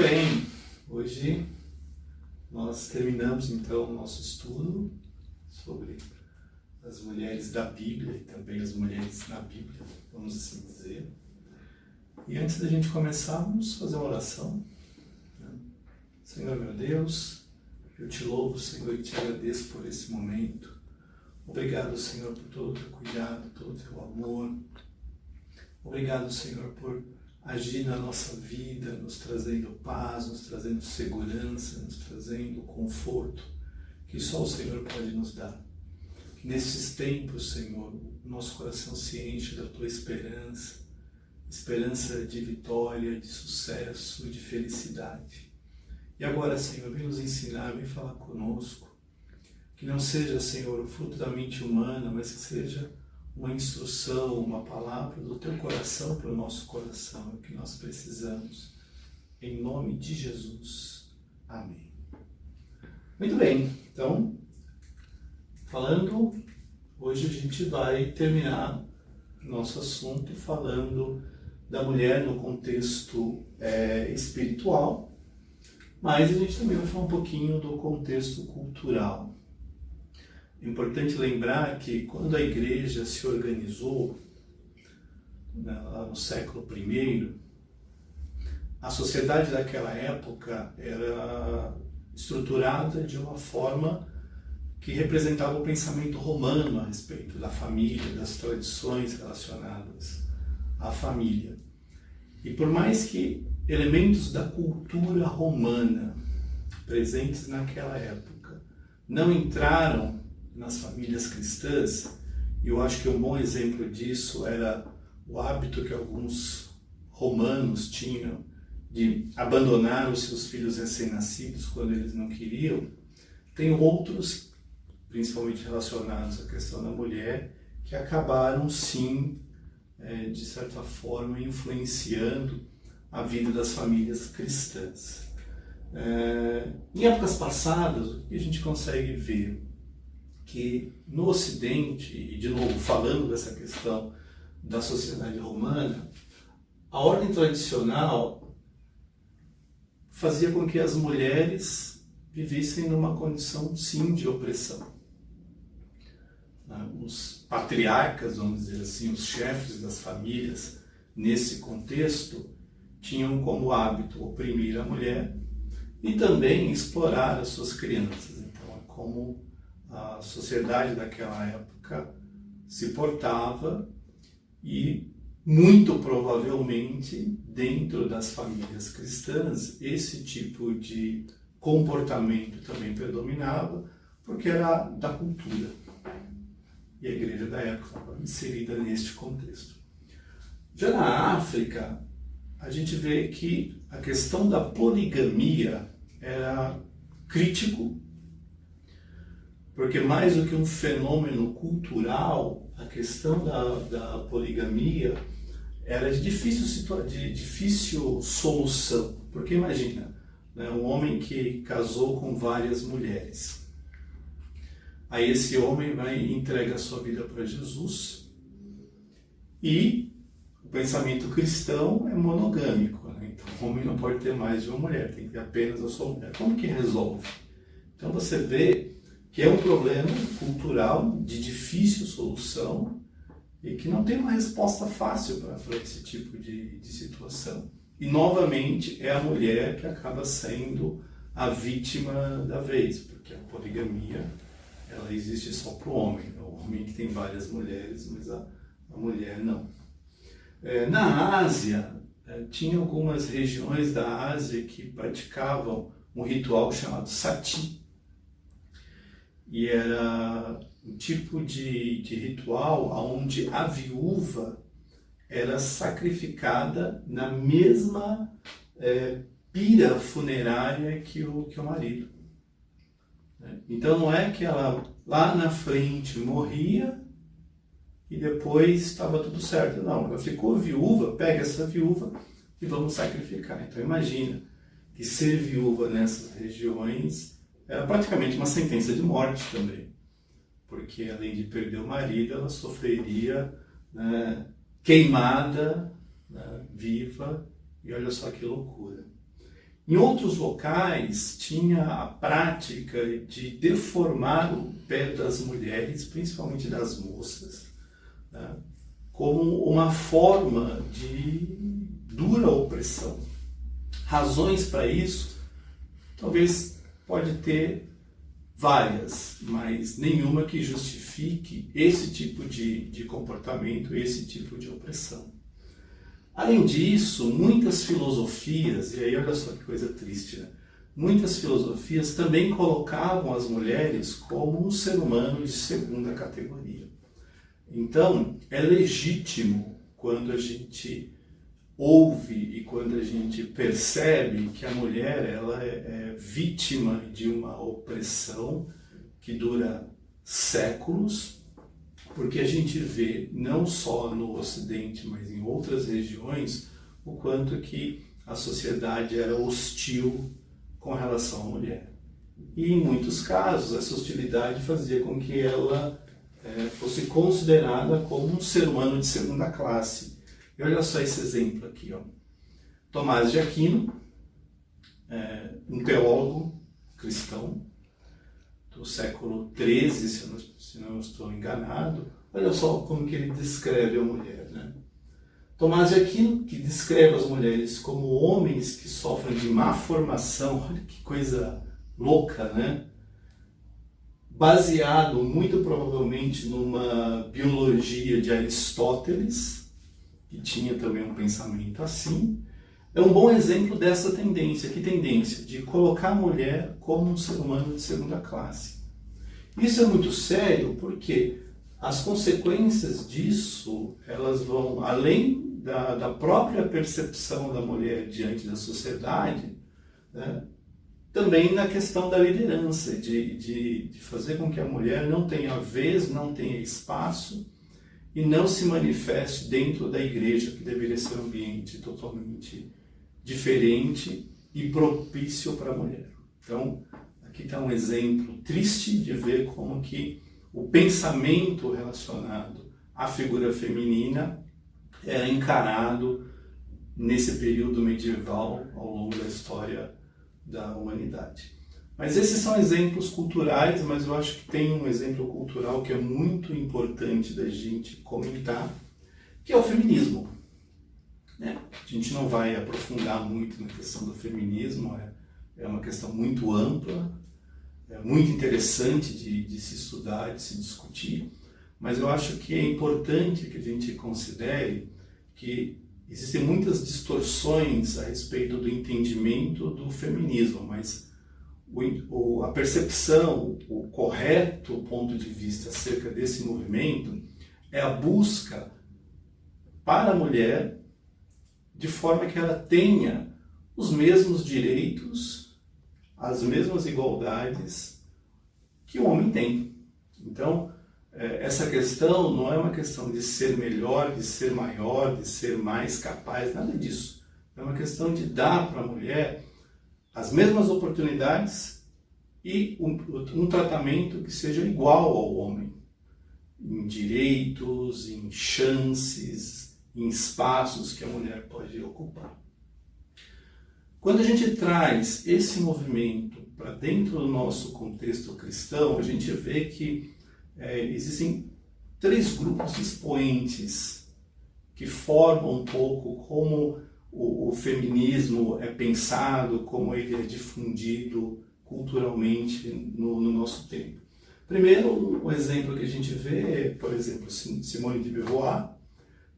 bem, hoje nós terminamos então o nosso estudo sobre as mulheres da Bíblia e também as mulheres na Bíblia, vamos assim dizer. E antes da gente começar, vamos fazer uma oração. Senhor meu Deus, eu te louvo, Senhor, e te agradeço por esse momento. Obrigado, Senhor, por todo o teu cuidado, todo o teu amor. Obrigado, Senhor, por agir na nossa vida, nos trazendo paz, nos trazendo segurança, nos trazendo conforto, que só o Senhor pode nos dar. Que nesses tempos, Senhor, o nosso coração se enche da tua esperança, esperança de vitória, de sucesso, de felicidade. E agora, Senhor, vem nos ensinar, vem falar conosco, que não seja, Senhor, o fruto da mente humana, mas que seja uma instrução, uma palavra do teu coração para o nosso coração, é o que nós precisamos. Em nome de Jesus. Amém. Muito bem, então, hoje a gente vai terminar nosso assunto falando da mulher no contexto espiritual, mas a gente também vai falar um pouquinho do contexto cultural. É importante lembrar que quando a igreja se organizou, lá no século I, a sociedade daquela época era estruturada de uma forma que representava o pensamento romano a respeito da família, das tradições relacionadas à família. E por mais que elementos da cultura romana presentes naquela época não entraram nas famílias cristãs, e eu acho que um bom exemplo disso era o hábito que alguns romanos tinham de abandonar os seus filhos recém-nascidos quando eles não queriam. Tem outros, principalmente relacionados à questão da mulher, que acabaram sim, de certa forma, influenciando a vida das famílias cristãs. Em épocas passadas, o que a gente consegue ver? Que no Ocidente, e de novo falando dessa questão da sociedade romana, a ordem tradicional fazia com que as mulheres vivessem numa condição sim de opressão. Os patriarcas, vamos dizer assim, os chefes das famílias, nesse contexto, tinham como hábito oprimir a mulher e também explorar as suas crianças. Então é como a sociedade daquela época se portava e, muito provavelmente, dentro das famílias cristãs, esse tipo de comportamento também predominava, porque era da cultura. E a igreja da época estava inserida neste contexto. Já na África, a gente vê que a questão da poligamia era crítico, porque mais do que um fenômeno cultural, a questão da poligamia era de difícil solução. Porque imagina, um homem que casou com várias mulheres. Aí esse homem vai e entrega a sua vida para Jesus e o pensamento cristão é monogâmico. Então o homem não pode ter mais de uma mulher, tem que ter apenas a sua mulher. Como que resolve? Então você vê que é um problema cultural de difícil solução e que não tem uma resposta fácil para esse tipo de situação. E, novamente, é a mulher que acaba sendo a vítima da vez, porque a poligamia ela existe só para o homem. É o homem que tem várias mulheres, mas a mulher não. Na Ásia, tinha algumas regiões da Ásia que praticavam um ritual chamado sati. E era um tipo de ritual onde a viúva era sacrificada na mesma pira funerária que o marido. Então não é que ela lá na frente morria e depois estava tudo certo. Não, ela ficou viúva, pega essa viúva e vamos sacrificar. Então imagina que ser viúva nessas regiões era praticamente uma sentença de morte também, porque além de perder o marido, ela sofreria queimada, viva, e olha só que loucura. Em outros locais, tinha a prática de deformar o pé das mulheres, principalmente das moças, né, como uma forma de dura opressão. Razões para isso, talvez pode ter várias, mas nenhuma que justifique esse tipo de comportamento, esse tipo de opressão. Além disso, muitas filosofias, e aí olha só que coisa triste, né? Muitas filosofias também colocavam as mulheres como um ser humano de segunda categoria. Então, é legítimo quando a gente ouve e quando a gente percebe que a mulher ela é vítima de uma opressão que dura séculos, porque a gente vê, não só no Ocidente, mas em outras regiões, o quanto que a sociedade era hostil com relação à mulher. E em muitos casos, essa hostilidade fazia com que ela fosse considerada como um ser humano de segunda classe. E olha só esse exemplo aqui, ó. Tomás de Aquino, um teólogo cristão, do século XIII, se não estou enganado. Olha só como que ele descreve a mulher, né? Tomás de Aquino, que descreve as mulheres como homens que sofrem de má formação, olha que coisa louca, né? Baseado muito provavelmente numa biologia de Aristóteles, que tinha também um pensamento assim, é um bom exemplo dessa tendência. Que tendência? De colocar a mulher como um ser humano de segunda classe. Isso é muito sério porque as consequências disso, elas vão além da própria percepção da mulher diante da sociedade, né? Também na questão da liderança, de fazer com que a mulher não tenha vez, não tenha espaço e não se manifeste dentro da igreja, que deveria ser um ambiente totalmente diferente e propício para a mulher. Então, aqui está um exemplo triste de ver como que o pensamento relacionado à figura feminina era encarado nesse período medieval ao longo da história da humanidade. Mas esses são exemplos culturais, mas eu acho que tem um exemplo cultural que é muito importante da gente comentar, que é o feminismo. A gente não vai aprofundar muito na questão do feminismo, é uma questão muito ampla, é muito interessante de se estudar, de se discutir, mas eu acho que é importante que a gente considere que existem muitas distorções a respeito do entendimento do feminismo, mas a percepção, o correto ponto de vista acerca desse movimento é a busca para a mulher de forma que ela tenha os mesmos direitos, as mesmas igualdades que o homem tem. Então, essa questão não é uma questão de ser melhor, de ser maior, de ser mais capaz, nada disso. É uma questão de dar para a mulher as mesmas oportunidades e um tratamento que seja igual ao homem, em direitos, em chances, em espaços que a mulher pode ocupar. Quando a gente traz esse movimento para dentro do nosso contexto cristão, a gente vê que existem três grupos de expoentes que formam um pouco como o feminismo é pensado, como ele é difundido culturalmente no nosso tempo. Primeiro, o exemplo que a gente vê é, por exemplo, Simone de Beauvoir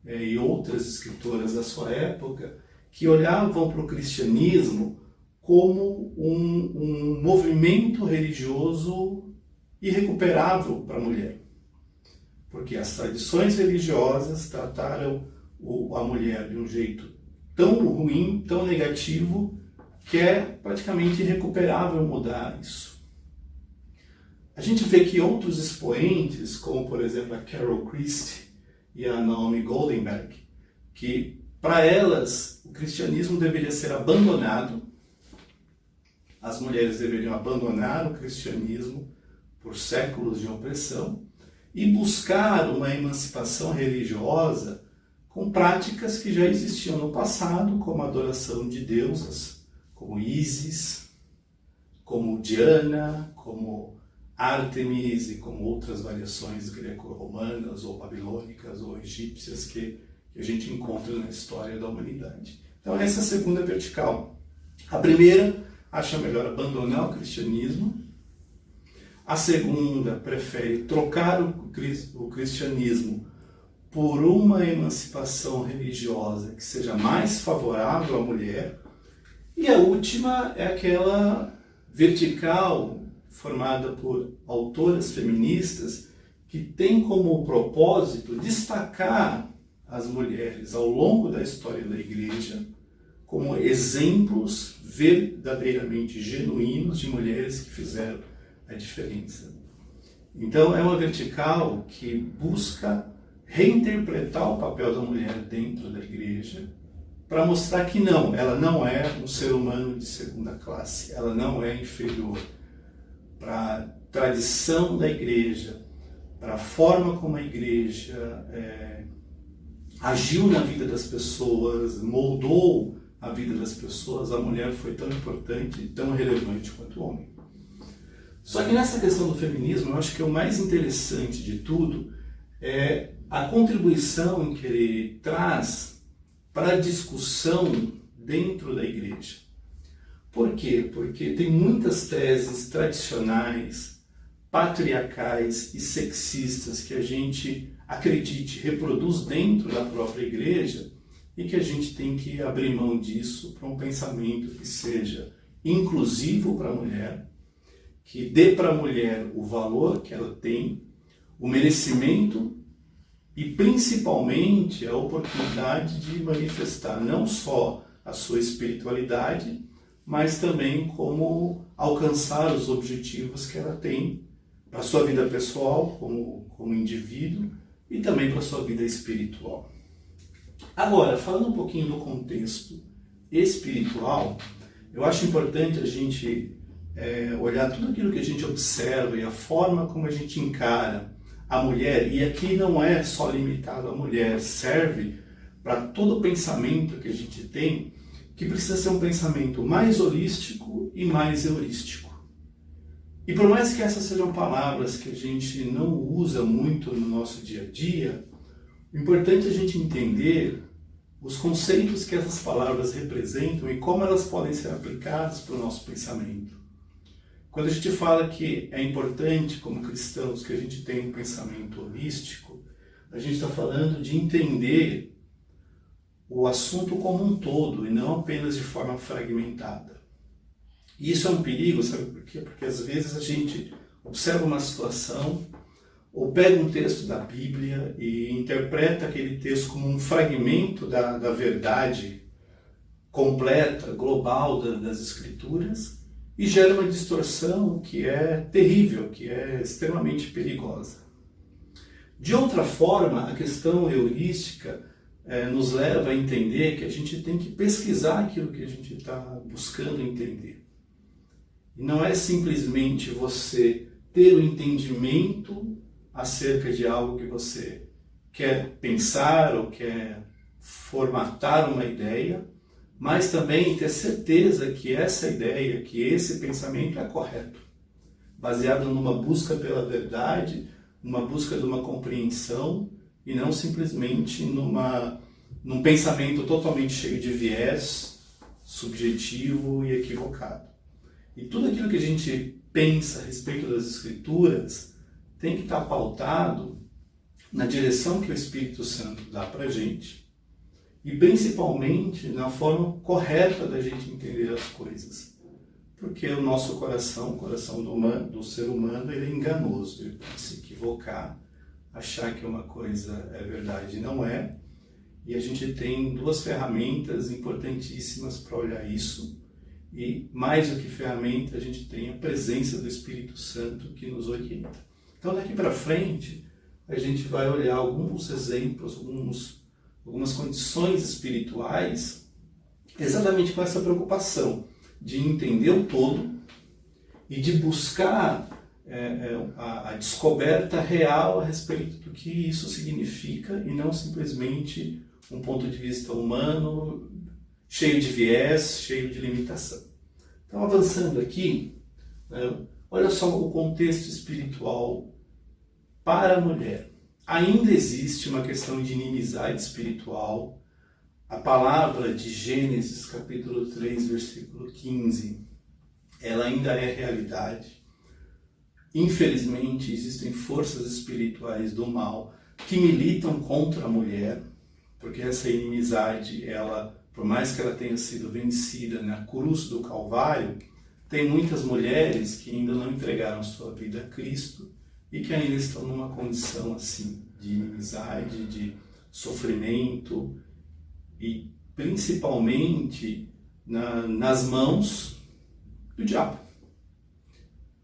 e outras escritoras da sua época, que olhavam para o cristianismo como um movimento religioso irrecuperável para a mulher. Porque as tradições religiosas trataram a mulher de um jeito tão ruim, tão negativo, que é praticamente irrecuperável mudar isso. A gente vê que outros expoentes, como por exemplo a Carol Christie e a Naomi Goldenberg, que para elas o cristianismo deveria ser abandonado, as mulheres deveriam abandonar o cristianismo por séculos de opressão e buscar uma emancipação religiosa com práticas que já existiam no passado, como a adoração de deusas, como Ísis, como Diana, como Ártemis e como outras variações greco-romanas ou babilônicas ou egípcias que a gente encontra na história da humanidade. Então essa é a segunda vertical. A primeira acha melhor abandonar o cristianismo. A segunda prefere trocar o cristianismo por uma emancipação religiosa que seja mais favorável à mulher. E a última é aquela vertical formada por autoras feministas que tem como propósito destacar as mulheres ao longo da história da Igreja como exemplos verdadeiramente genuínos de mulheres que fizeram a diferença. Então é uma vertical que busca reinterpretar o papel da mulher dentro da Igreja para mostrar que não, ela não é um ser humano de segunda classe, ela não é inferior para a tradição da Igreja, para a forma como a Igreja agiu na vida das pessoas, moldou a vida das pessoas. A mulher foi tão importante e tão relevante quanto o homem. Só que nessa questão do feminismo, eu acho que o mais interessante de tudo é a contribuição que ele traz para a discussão dentro da Igreja. Por quê? Porque tem muitas teses tradicionais, patriarcais e sexistas que a gente acredite, reproduz dentro da própria Igreja e que a gente tem que abrir mão disso para um pensamento que seja inclusivo para a mulher, que dê para a mulher o valor que ela tem, o merecimento e principalmente a oportunidade de manifestar não só a sua espiritualidade, mas também como alcançar os objetivos que ela tem para a sua vida pessoal como indivíduo e também para a sua vida espiritual. Agora, falando um pouquinho do contexto espiritual, eu acho importante a gente olhar tudo aquilo que a gente observa e a forma como a gente encara a mulher, e aqui não é só limitado à mulher, serve para todo o pensamento que a gente tem, que precisa ser um pensamento mais holístico e mais heurístico. E por mais que essas sejam palavras que a gente não usa muito no nosso dia a dia, o importante é a gente entender os conceitos que essas palavras representam e como elas podem ser aplicadas para o nosso pensamento. Quando a gente fala que é importante, como cristãos, que a gente tenha um pensamento holístico, a gente está falando de entender o assunto como um todo e não apenas de forma fragmentada. E isso é um perigo, sabe por quê? Porque às vezes a gente observa uma situação ou pega um texto da Bíblia e interpreta aquele texto como um fragmento da verdade completa, global das Escrituras e gera uma distorção que é terrível, que é extremamente perigosa. De outra forma, a questão heurística nos leva a entender que a gente tem que pesquisar aquilo que a gente está buscando entender. E não é simplesmente você ter o entendimento acerca de algo que você quer pensar ou quer formatar uma ideia, mas também ter certeza que essa ideia, que esse pensamento é correto, baseado numa busca pela verdade, numa busca de uma compreensão e não simplesmente num pensamento totalmente cheio de viés, subjetivo e equivocado. E tudo aquilo que a gente pensa a respeito das Escrituras tem que estar pautado na direção que o Espírito Santo dá para a gente e principalmente na forma correta da gente entender as coisas. Porque o nosso coração, o coração do ser humano, ele é enganoso, ele pode se equivocar, achar que uma coisa é verdade e não é. E a gente tem duas ferramentas importantíssimas para olhar isso. E mais do que ferramenta, a gente tem a presença do Espírito Santo que nos orienta. Então daqui para frente, a gente vai olhar alguns exemplos, algumas condições espirituais, exatamente com essa preocupação de entender o todo e de buscar a descoberta real a respeito do que isso significa e não simplesmente um ponto de vista humano, cheio de viés, cheio de limitação. Então, avançando aqui, né, olha só o contexto espiritual para a mulher. Ainda existe uma questão de inimizade espiritual. A palavra de Gênesis, capítulo 3, versículo 15, ela ainda é realidade. Infelizmente, existem forças espirituais do mal que militam contra a mulher, porque essa inimizade, ela, por mais que ela tenha sido vencida na cruz do Calvário, tem muitas mulheres que ainda não entregaram sua vida a Cristo e que ainda estão numa condição assim, de inimizade, de sofrimento e principalmente nas mãos do diabo,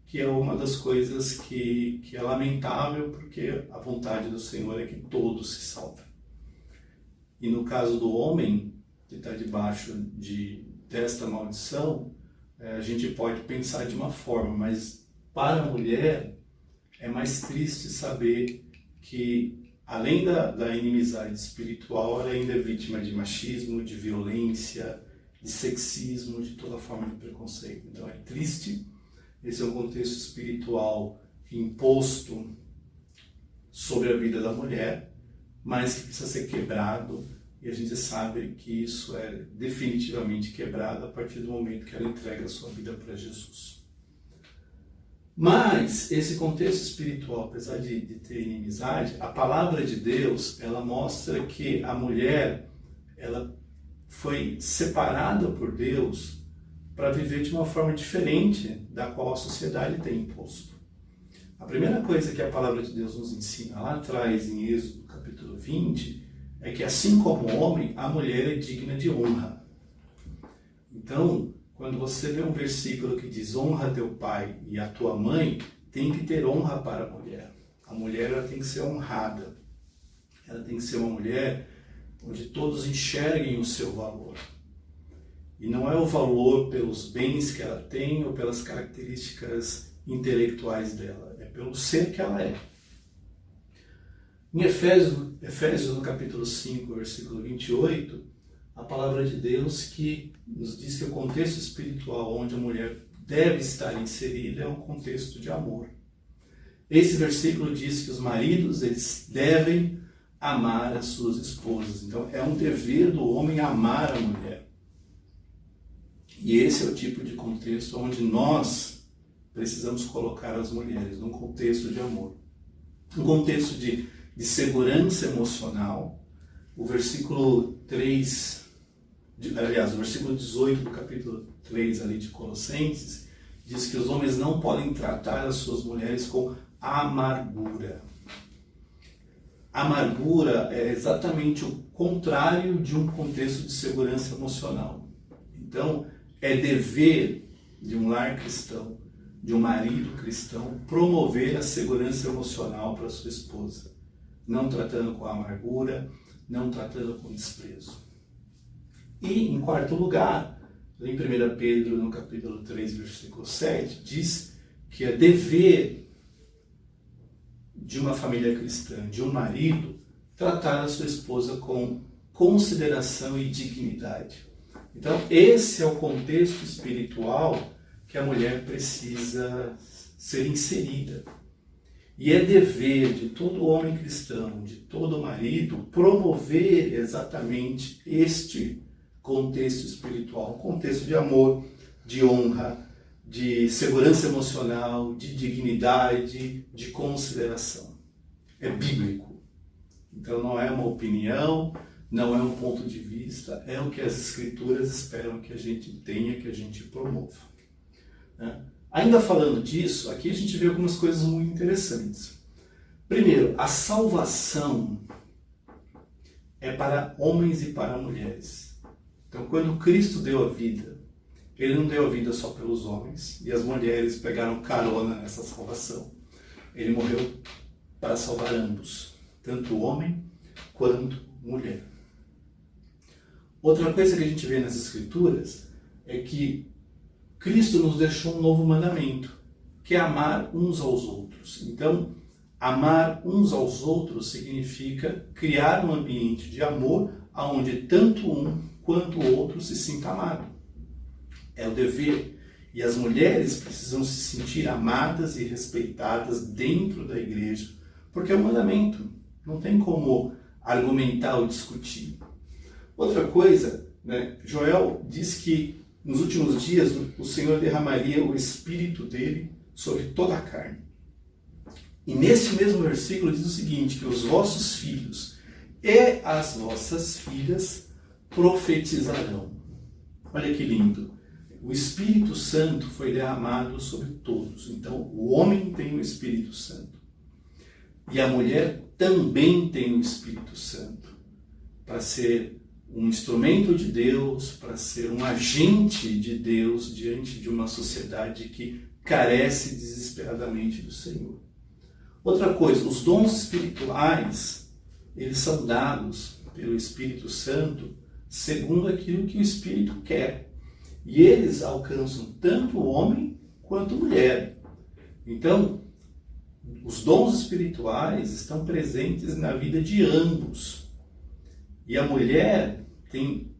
que é uma das coisas que é lamentável, porque a vontade do Senhor é que todos se salvem. E no caso do homem, que está debaixo desta maldição, a gente pode pensar de uma forma, mas para a mulher é mais triste saber que, além da inimizade espiritual, ela ainda é vítima de machismo, de violência, de sexismo, de toda forma de preconceito. Então é triste. Esse é um contexto espiritual imposto sobre a vida da mulher, mas que precisa ser quebrado, e a gente sabe que isso é definitivamente quebrado a partir do momento que ela entrega a sua vida para Jesus. Mas esse contexto espiritual, apesar de ter inimizade, a palavra de Deus, ela mostra que a mulher, ela foi separada por Deus para viver de uma forma diferente da qual a sociedade tem imposto. A primeira coisa que a palavra de Deus nos ensina lá atrás, em Êxodo capítulo 20, é que assim como o homem, a mulher é digna de honra. Então, quando você vê um versículo que diz honra teu pai e a tua mãe, tem que ter honra para a mulher. A mulher, ela tem que ser honrada. Ela tem que ser uma mulher onde todos enxerguem o seu valor. E não é o valor pelos bens que ela tem ou pelas características intelectuais dela, é pelo ser que ela é. Em Efésios no capítulo 5, versículo 28, a palavra de Deus que nos diz que o contexto espiritual onde a mulher deve estar inserida é um contexto de amor. Esse versículo diz que os maridos, eles devem amar as suas esposas. Então é um dever do homem amar a mulher. E esse é o tipo de contexto onde nós precisamos colocar as mulheres, num contexto de amor. Um contexto de segurança emocional. O versículo 3, o versículo 18 do capítulo 3 ali de Colossenses, diz que os homens não podem tratar as suas mulheres com amargura. Amargura é exatamente o contrário de um contexto de segurança emocional. Então, é dever de um lar cristão, de um marido cristão, promover a segurança emocional para sua esposa, não tratando com amargura, não tratando com desprezo. E, em quarto lugar, em 1 Pedro, no capítulo 3, versículo 7, diz que é dever de uma família cristã, de um marido, tratar a sua esposa com consideração e dignidade. Então, esse é o contexto espiritual que a mulher precisa ser inserida. E é dever de todo homem cristão, de todo marido, promover exatamente este contexto espiritual, um contexto de amor, de honra, de segurança emocional, de dignidade, de consideração. É bíblico. Então não é uma opinião, não é um ponto de vista, é o que as Escrituras esperam que a gente tenha, que a gente promova. Né? Ainda falando disso, aqui a gente vê algumas coisas muito interessantes. Primeiro, a salvação é para homens e para mulheres. Então, quando Cristo deu a vida, Ele não deu a vida só pelos homens, e as mulheres pegaram carona nessa salvação. Ele morreu para salvar ambos, tanto o homem quanto mulher. Outra coisa que a gente vê nas Escrituras é que Cristo nos deixou um novo mandamento, que é amar uns aos outros. Então, amar uns aos outros significa criar um ambiente de amor onde tanto um quanto o outro se sinta amado. É o dever. E as mulheres precisam se sentir amadas e respeitadas dentro da igreja, porque é um mandamento, não tem como argumentar ou discutir. Outra coisa, né, Joel diz que nos últimos dias o Senhor derramaria o Espírito dele sobre toda a carne. E neste mesmo versículo diz o seguinte, que os vossos filhos e as vossas filhas profetizarão. Olha que lindo. O Espírito Santo foi derramado sobre todos. Então, o homem tem o Espírito Santo. E a mulher também tem o Espírito Santo. Para ser um instrumento de Deus, para ser um agente de Deus diante de uma sociedade que carece desesperadamente do Senhor. Outra coisa, os dons espirituais, eles são dados pelo Espírito Santo segundo aquilo que o Espírito quer. E eles alcançam tanto o homem quanto a mulher. Então, os dons espirituais estão presentes na vida de ambos. E a mulher tem,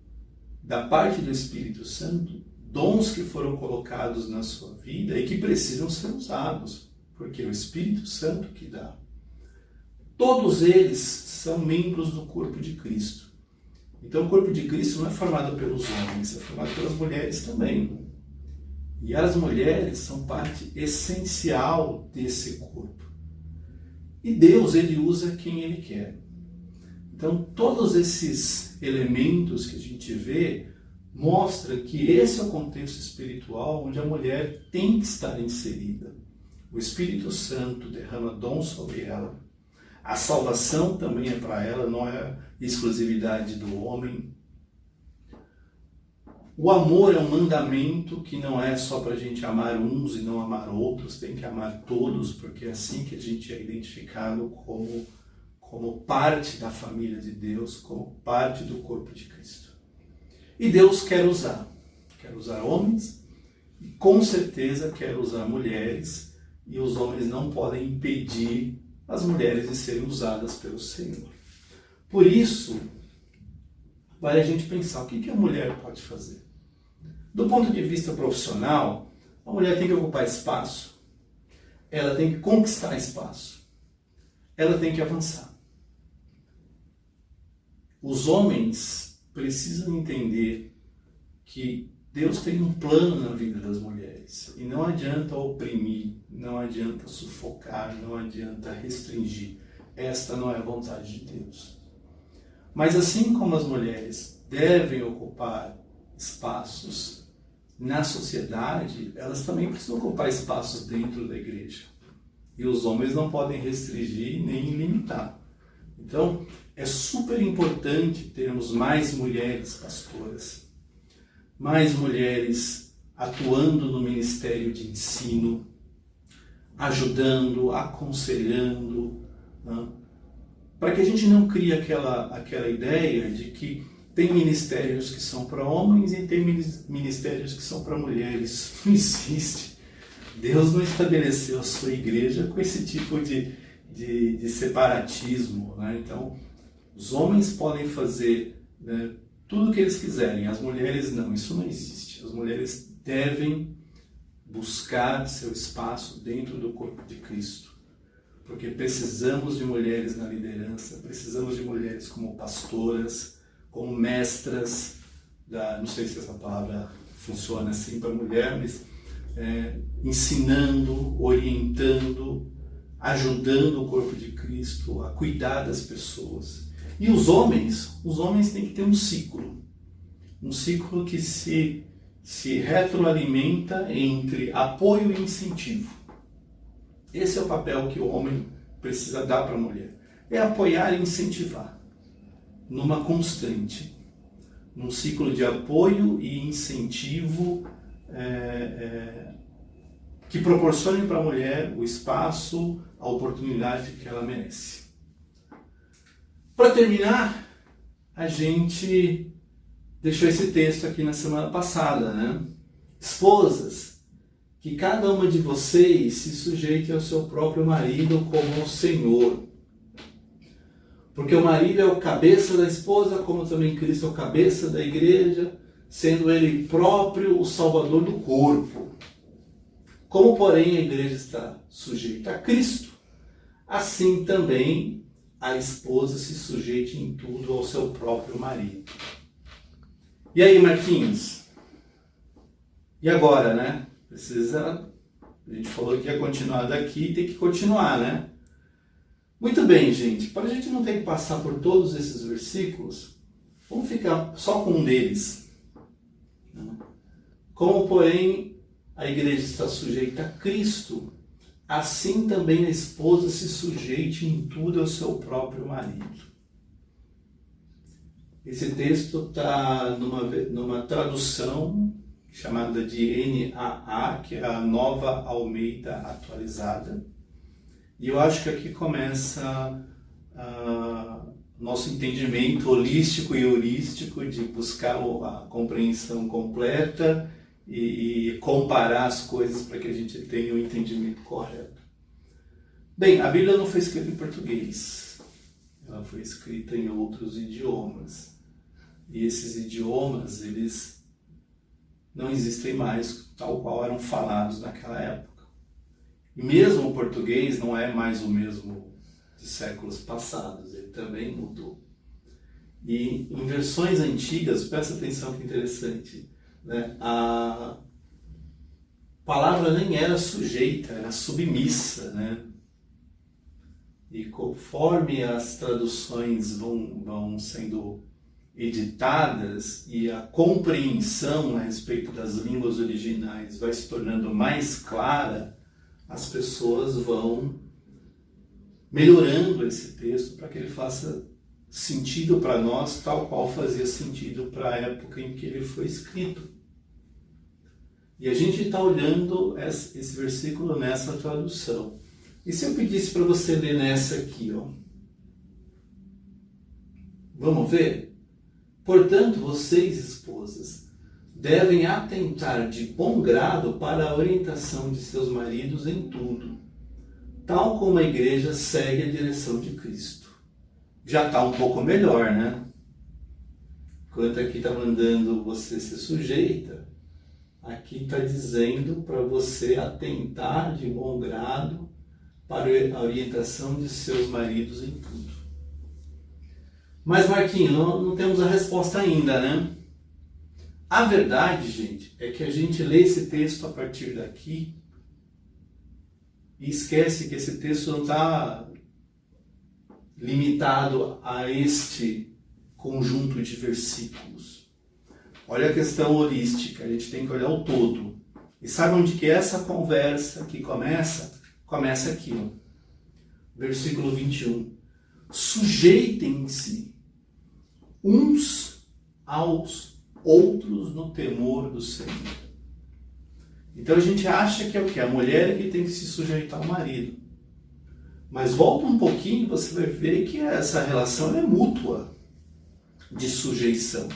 da parte do Espírito Santo, dons que foram colocados na sua vida e que precisam ser usados, porque é o Espírito Santo que dá. Todos eles são membros do corpo de Cristo. Então o corpo de Cristo não é formado pelos homens, é formado pelas mulheres também. E as mulheres são parte essencial desse corpo. E Deus, ele usa quem ele quer. Então todos esses elementos que a gente vê mostram que esse é o contexto espiritual onde a mulher tem que estar inserida. O Espírito Santo derrama dom sobre ela. A salvação também é para ela, não é exclusividade do homem. O amor é um mandamento que não é só para a gente amar uns e não amar outros, tem que amar todos, porque é assim que a gente é identificado como parte da família de Deus, como parte do corpo de Cristo. E Deus quer usar homens e com certeza quer usar mulheres, e os homens não podem impedir as mulheres de serem usadas pelo Senhor. Por isso, vale a gente pensar o que a mulher pode fazer. Do ponto de vista profissional, a mulher tem que ocupar espaço, ela tem que conquistar espaço, ela tem que avançar. Os homens precisam entender que Deus tem um plano na vida das mulheres e não adianta oprimir, não adianta sufocar, não adianta restringir. Esta não é a vontade de Deus. Mas assim como as mulheres devem ocupar espaços na sociedade, elas também precisam ocupar espaços dentro da igreja. E os homens não podem restringir nem limitar. Então, é super importante termos mais mulheres pastoras, mais mulheres atuando no ministério de ensino, ajudando, aconselhando, né? Para que a gente não crie aquela ideia de que tem ministérios que são para homens e tem ministérios que são para mulheres. Não existe. Deus não estabeleceu a sua igreja com esse tipo de separatismo, né? Então, os homens podem fazer, né, tudo o que eles quiserem, as mulheres não, isso não existe. As mulheres devem buscar seu espaço dentro do corpo de Cristo, porque precisamos de mulheres na liderança, precisamos de mulheres como pastoras, como mestras, não sei se essa palavra funciona assim para mulher, mas ensinando, orientando, ajudando o corpo de Cristo a cuidar das pessoas. E os homens têm que ter um ciclo que se retroalimenta entre apoio e incentivo. Esse é o papel que o homem precisa dar para a mulher. É apoiar e incentivar, numa constante, num ciclo de apoio e incentivo que proporcione para a mulher o espaço, a oportunidade que ela merece. Para terminar, a gente deixou esse texto aqui na semana passada, né? Esposas, que cada uma de vocês se sujeite ao seu próprio marido como o Senhor. Porque o marido é o cabeça da esposa, como também Cristo é o cabeça da igreja, sendo Ele próprio o Salvador do corpo. Como, porém, a igreja está sujeita a Cristo, assim também a esposa se sujeite em tudo ao seu próprio marido. E aí, Marquinhos? E agora, né? A gente falou que ia continuar daqui e tem que continuar, né? Muito bem, gente. Para a gente não ter que passar por todos esses versículos, vamos ficar só com um deles. Como, porém, a igreja está sujeita a Cristo, assim também a esposa se sujeite em tudo ao seu próprio marido. Esse texto está numa tradução chamada de NAA, que é a Nova Almeida Atualizada. E eu acho que aqui começa nosso entendimento holístico e heurístico de buscar a compreensão completa e comparar as coisas para que a gente tenha o entendimento correto. Bem, a Bíblia não foi escrita em português, ela foi escrita em outros idiomas. E esses idiomas, eles não existem mais tal qual eram falados naquela época. E mesmo o português não é mais o mesmo de séculos passados, ele também mudou. E em versões antigas, presta atenção que interessante, né? A palavra nem era sujeita, era submissa, né? E conforme as traduções vão sendo editadas e a compreensão a respeito das línguas originais vai se tornando mais clara, as pessoas vão melhorando esse texto para que ele faça sentido para nós, tal qual fazia sentido para a época em que ele foi escrito. E a gente está olhando esse versículo nessa tradução. E se eu pedisse para você ler nessa aqui, ó? Vamos ver? Portanto, vocês, esposas, devem atentar de bom grado para a orientação de seus maridos em tudo, tal como a igreja segue a direção de Cristo. Já está um pouco melhor, né? Enquanto aqui está mandando você ser sujeita, aqui está dizendo para você atentar de bom grado para a orientação de seus maridos em tudo. Mas, Marquinhos, não temos a resposta ainda, né? A verdade, gente, é que a gente lê esse texto a partir daqui e esquece que esse texto não está limitado a este conjunto de versículos. Olha a questão holística, a gente tem que olhar o todo. E sabe onde que essa conversa que começa? Começa aqui, ó. Versículo 21. Sujeitem-se uns aos outros no temor do Senhor. Então a gente acha que é o quê? A mulher é que tem que se sujeitar ao marido. Mas volta um pouquinho, você vai ver que essa relação é mútua de sujeição.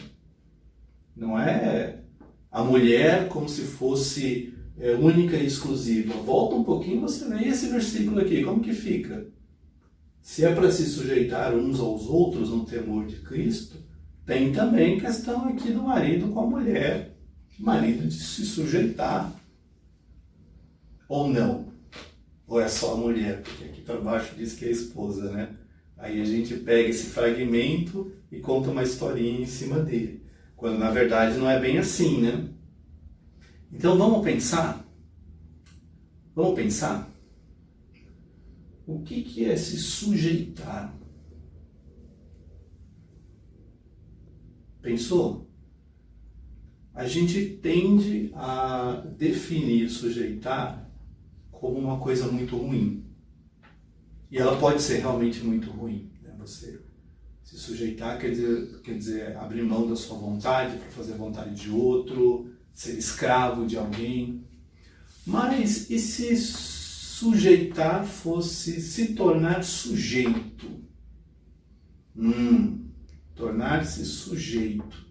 Não é a mulher como se fosse única e exclusiva. Volta um pouquinho, você vê esse versículo aqui, como que fica? Se é para se sujeitar uns aos outros no temor de Cristo, tem também questão aqui do marido com a mulher. O marido de se sujeitar ou não. Ou é só a mulher, porque aqui para baixo diz que é a esposa, né? Aí a gente pega esse fragmento e conta uma historinha em cima dele. Quando na verdade não é bem assim, né? Então vamos pensar? Vamos pensar? O que é se sujeitar? Pensou? A gente tende a definir sujeitar como uma coisa muito ruim. E ela pode ser realmente muito ruim, né? Você se sujeitar quer dizer abrir mão da sua vontade para fazer a vontade de outro, ser escravo de alguém. Mas e se sujeitar fosse se tornar sujeito? Tornar-se sujeito.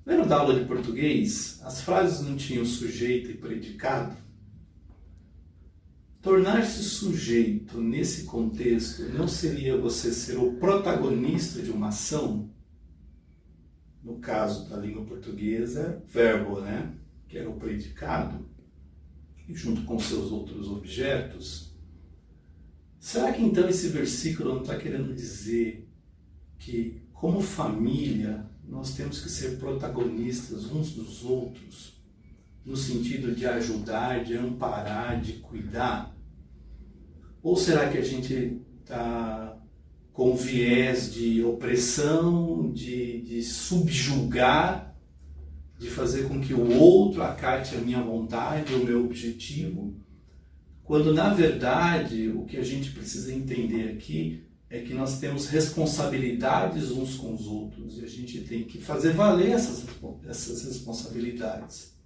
Lembra da aula de português? As frases não tinham sujeito e predicado? Tornar-se sujeito nesse contexto não seria você ser o protagonista de uma ação? no caso da língua portuguesa, verbo, né? Que era o predicado, e junto com seus outros objetos. Será que então esse versículo não está querendo dizer que, como família, nós temos que ser protagonistas uns dos outros, no sentido de ajudar, de amparar, de cuidar? Ou será que a gente está com viés de opressão, de subjugar, de fazer com que o outro acate a minha vontade, o meu objetivo, quando na verdade o que a gente precisa entender aqui é que nós temos responsabilidades uns com os outros e a gente tem que fazer valer essas responsabilidades.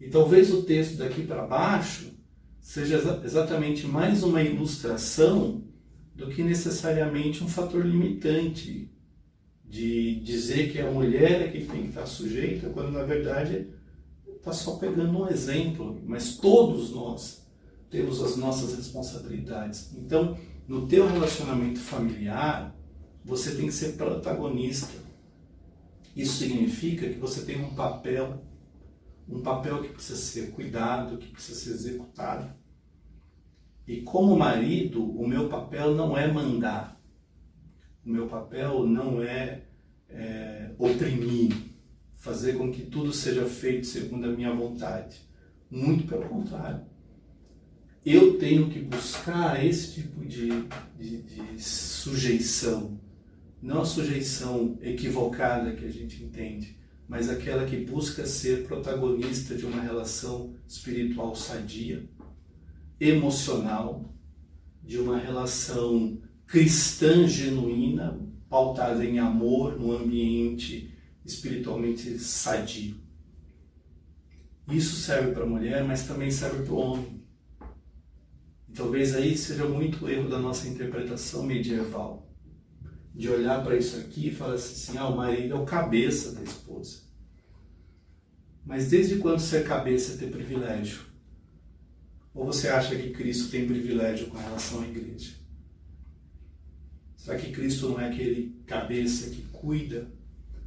E talvez o texto daqui para baixo seja exatamente mais uma ilustração do que necessariamente um fator limitante de dizer que a mulher é que tem que estar sujeita, quando na verdade está só pegando um exemplo, mas todos nós temos as nossas responsabilidades. Então, no teu relacionamento familiar, você tem que ser protagonista. Isso significa que você tem um papel que precisa ser cuidado, que precisa ser executado. E como marido, o meu papel não é mandar. O meu papel não é oprimir, fazer com que tudo seja feito segundo a minha vontade. Muito pelo contrário. Eu tenho que buscar esse tipo de sujeição. Não a sujeição equivocada que a gente entende, mas aquela que busca ser protagonista de uma relação espiritual sadia, emocional, de uma relação cristã genuína, pautada em amor, num ambiente espiritualmente sadio. Isso serve para a mulher, mas também serve para o homem. E talvez aí seja muito erro da nossa interpretação medieval, de olhar para isso aqui e falar assim, o marido é o cabeça da esposa. Mas desde quando ser cabeça é ter privilégio? Ou você acha que Cristo tem privilégio com relação à igreja? Será que Cristo não é aquele cabeça que cuida,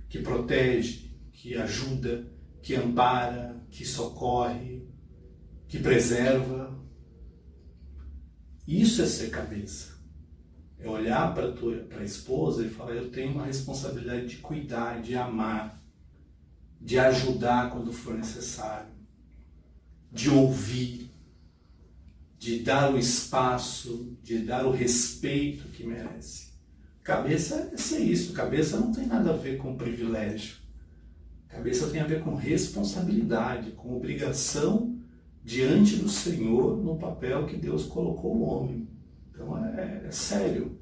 que protege, que ajuda, que ampara, que socorre, que preserva? Isso é ser cabeça. É olhar para a esposa e falar, eu tenho uma responsabilidade de cuidar, de amar, de ajudar quando for necessário, de ouvir, de dar o espaço, de dar o respeito que merece. Cabeça é ser isso. Cabeça não tem nada a ver com privilégio. Cabeça tem a ver com responsabilidade, com obrigação diante do Senhor no papel que Deus colocou o homem. Então é sério.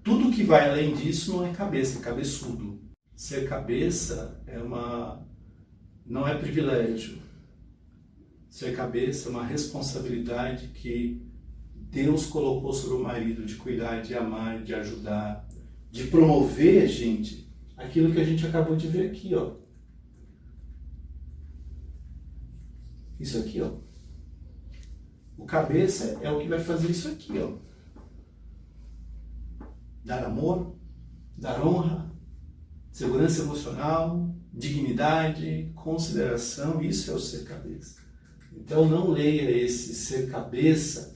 Tudo que vai além disso não é cabeça, é cabeçudo. Ser cabeça não é privilégio. Ser cabeça é uma responsabilidade que Deus colocou sobre o marido de cuidar, de amar, de ajudar, de promover, gente, aquilo que a gente acabou de ver aqui, ó. Isso aqui, ó. O cabeça é o que vai fazer isso aqui, ó. Dar amor, dar honra, segurança emocional, dignidade, consideração, isso é o ser cabeça. Então não leia esse ser cabeça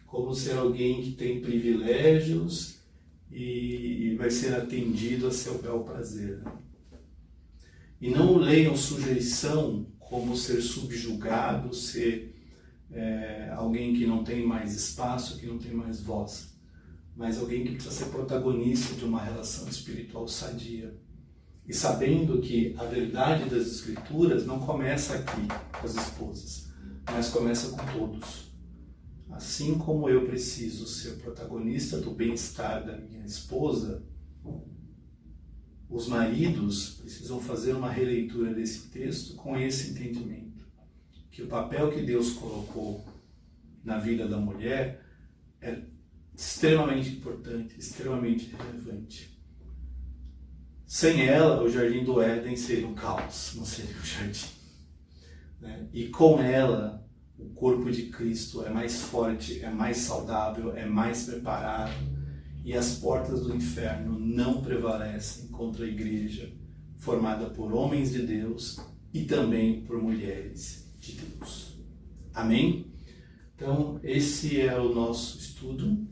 como ser alguém que tem privilégios e vai ser atendido a seu bel prazer. E não leiam sujeição como ser subjugado, ser alguém que não tem mais espaço, que não tem mais voz, mas alguém que precisa ser protagonista de uma relação espiritual sadia. E sabendo que a verdade das Escrituras não começa aqui com as esposas, mas começa com todos. Assim como eu preciso ser protagonista do bem-estar da minha esposa, os maridos precisam fazer uma releitura desse texto com esse entendimento, que o papel que Deus colocou na vida da mulher é extremamente importante, extremamente relevante. Sem ela, o Jardim do Éden seria um caos, não seria um jardim. E com ela, o corpo de Cristo é mais forte, é mais saudável, é mais preparado, e as portas do inferno não prevalecem contra a igreja formada por homens de Deus e também por mulheres de Deus. Amém? Então, esse é o nosso estudo.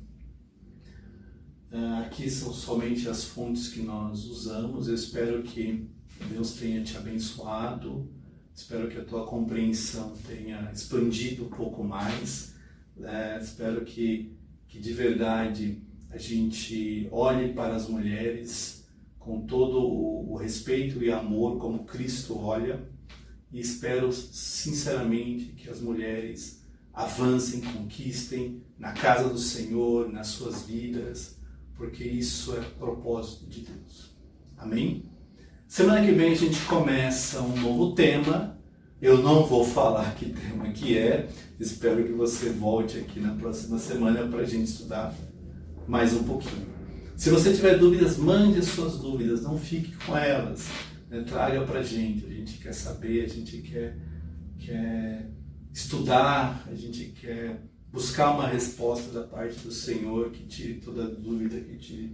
Aqui são somente as fontes que nós usamos. Eu espero que Deus tenha te abençoado. Espero que a tua compreensão tenha expandido um pouco mais. Espero que de verdade a gente olhe para as mulheres com todo o respeito e amor como Cristo olha. E espero sinceramente que as mulheres avancem, conquistem na casa do Senhor, nas suas vidas, porque isso é propósito de Deus. Amém? Semana que vem a gente começa um novo tema. Eu não vou falar que tema que é. Espero que você volte aqui na próxima semana para a gente estudar mais um pouquinho. Se você tiver dúvidas, mande as suas dúvidas, não fique com elas. Traga para a gente quer saber, a gente quer estudar, a gente quer buscar uma resposta da parte do Senhor que tire toda dúvida, que tire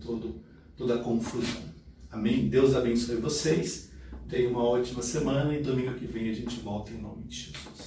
toda a confusão. Amém? Deus abençoe vocês, tenha uma ótima semana e domingo que vem a gente volta em nome de Jesus.